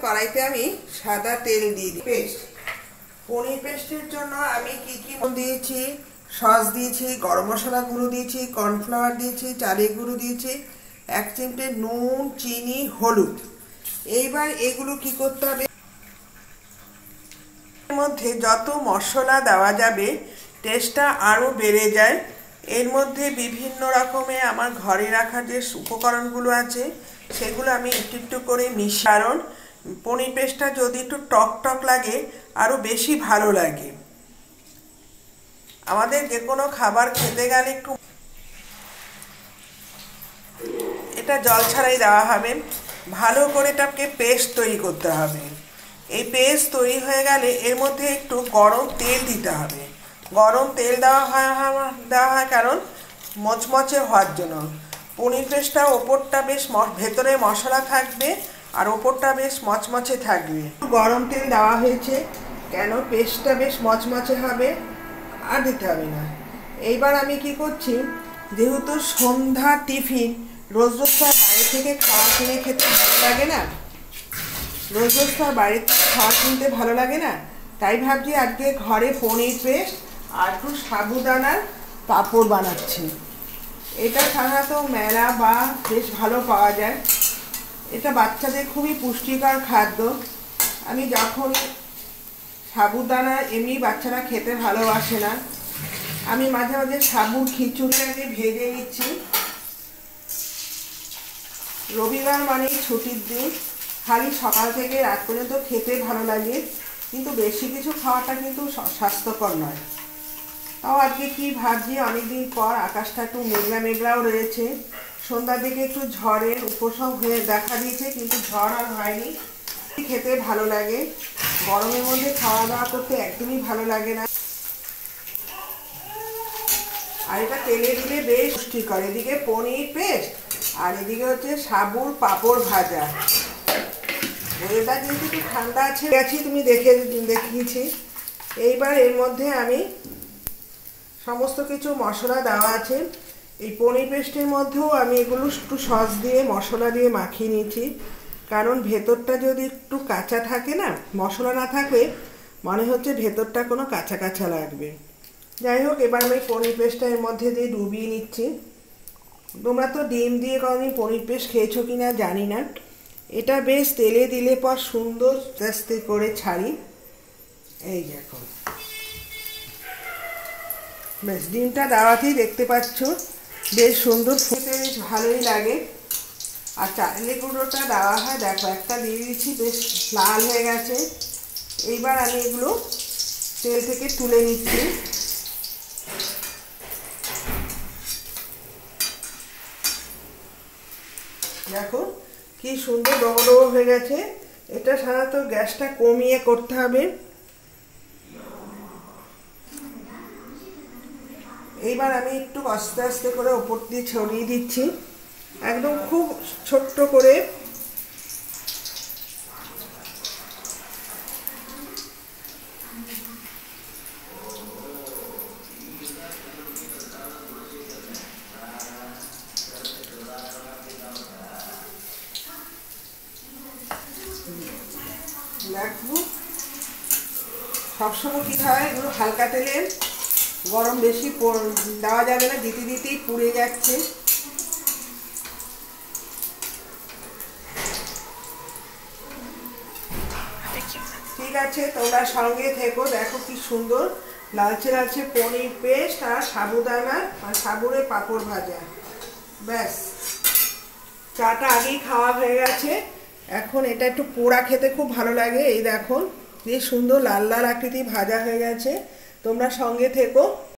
কড়াইতে আমি সাদা তেল দিয়ে দিই। পেস্ট, পনির পেস্টের জন্য আমি কি কি দিয়েছি, সস দিয়েছি, গরম মশলা গুঁড়ো দিয়েছি, কর্নফ্লাওয়ার দিয়েছি, চালের গুঁড়ো দিয়েছি, 1 চিমটে নুন, চিনি, হলুদ। এইবার এগুলো কি করতে হবে, এর মধ্যে যত মশলা দেওয়া যাবে টেস্টটা আরও বেড়ে যায়। এর মধ্যে বিভিন্ন রকমের আমার ঘরে রাখা যে উপকরণগুলো আছে সেগুলো আমি একটু একটু করে মিশিয়ে, কারণ পনির পেস্টটা যদি একটু টক টক লাগে আরও বেশি ভালো লাগে। আমাদের যে কোনো খাবার খেতে গেলে একটু এটা জল ছাড়াই দেওয়া হবে। ভালো করে এটাকে পেস্ট তৈরি করতে হবে। এই পেস্ট তৈরি হয়ে গেলে এর মধ্যে একটু গরম তেল দিতে হবে। গরম তেল দেওয়া হয় কারণ মচমচে হওয়ার জন্য। পনির পেস্টটা ওপরটা বেশ ভেতরে মশলা থাকবে আর ওপরটা বেশ মচমচে থাকবে। গরম তেল দেওয়া হয়েছে কেন পেস্টটা বেশ মচমচে হবে, আর দিতে হবে না। এইবার আমি কি করছি, যেহেতু সন্ধ্যা টিফিন রোজ রোজ তো বাইরে থেকে খাওয়া কিনে খেতে ভালো লাগে না, রোজ রোজ তো বাইরে খাওয়া কিনতে ভালো লাগে না, তাই ভাবছি আজকে ঘরে পনির পেস্ট আর একটু সাবুদানার পাঁপড় বানাচ্ছি। এটা সাধারণত মেলা বা বেশ ভালো পাওয়া যায়। এটা বাচ্চাদের খুবই পুষ্টিকর খাদ্য। আমি যখন সাবুদানা এমনি বাচ্চারা খেতে ভালোবাসে না, আমি মাঝে মাঝে সাবুর খিচুড়িটাকে ভেজে নিচ্ছি। রবিবার মানেই ছুটির দিন, খালি সকাল থেকে রাত পর্যন্ত খেতে ভালো লাগে, কিন্তু বেশি কিছু খাওয়াটা কিন্তু স্বাস্থ্যকর নয়। তাও আজকে কি ভাবছি, অনেকদিন পর আকাশটা একটু মেঘলা মেঘলাও রয়েছে, সন্ধ্যার দিকে একটু ঝড়ের উপশম হয়ে দেখা দিয়েছে, কিন্তু ঝড় আর হয়নি। খেতে ভালো লাগে, গরমের মধ্যে খাওয়া দাওয়া করতে একদমই ভালো লাগে না। আর এটা তেলে দিলে বেশ পুষ্টিকর। এদিকে পনির পেস্ট আর এদিকে হচ্ছে সাবুর পাঁপড় ভাজা। এটা কিন্তু একটু ঠান্ডা আছে গেছি, তুমি দেখিয়েছি। এইবার এর মধ্যে আমি সমস্ত কিছু মশলা দেওয়া আছে। এই পনির পেস্টের মধ্যেও আমি এগুলো একটু সস দিয়ে মশলা দিয়ে মাখিয়ে নিয়েছি, কারণ ভেতরটা যদি একটু কাঁচা থাকে না, মশলা না থাকলে মনে হচ্ছে ভেতরটা কোনো কাঁচা কাঁচা লাগবে। যাই হোক, এবার আমি পনির পেস্টটা এর মধ্যে দিয়ে ডুবিয়ে নিচ্ছি। তোমরা তো ডিম দিয়ে কোনোদিন পনির পেস্ট খেয়েছো কি না জানি না। এটা বেশ তেলে দিলে পর সুন্দর আস্তে করে ছাড়ি। এই দেখো, বেশ ডিমটা দেওয়াতেই দেখতে পাচ্ছ বেশ সুন্দর খেতে বেশ ভালোই লাগে। আর চালের গুঁড়োটা দেওয়া হয়, দেখো একটা দিয়ে দিচ্ছি, বেশ লাল হয়ে গেছে। এইবার আমি এগুলো তেল থেকে তুলে নিচ্ছি। দেখো কি সুন্দর ডবো ডবো হয়ে গেছে। এটা সাধারণত গ্যাসটা কমিয়ে করতে হবে। এইবার আমি একটু আস্তে আস্তে করে ওপর দিয়ে ছড়িয়ে দিচ্ছি, একদম খুব ছোট্ট করে। দেখো সবসময় কী হয়, এগুলো হালকা তেলে গরম বেশি দেওয়া যাবে না, দিতে দিতেই পুড়ে যাচ্ছে। ঠিক আছে, তোমরা সঙ্গে থেকো। দেখো কি সুন্দর লালচে লালচে পনির পেস্ট আর সাবুদানা আর সাবুরে পাঁপড় ভাজা। ব্যাস, চাটা আগেই খাওয়া হয়ে গেছে। এখন এটা একটু পোড়া খেতে খুব ভালো লাগে। এই দেখো বেশ সুন্দর লাল লাল আকৃতি ভাজা হয়ে গেছে। তোমরা সঙ্গে থেকো।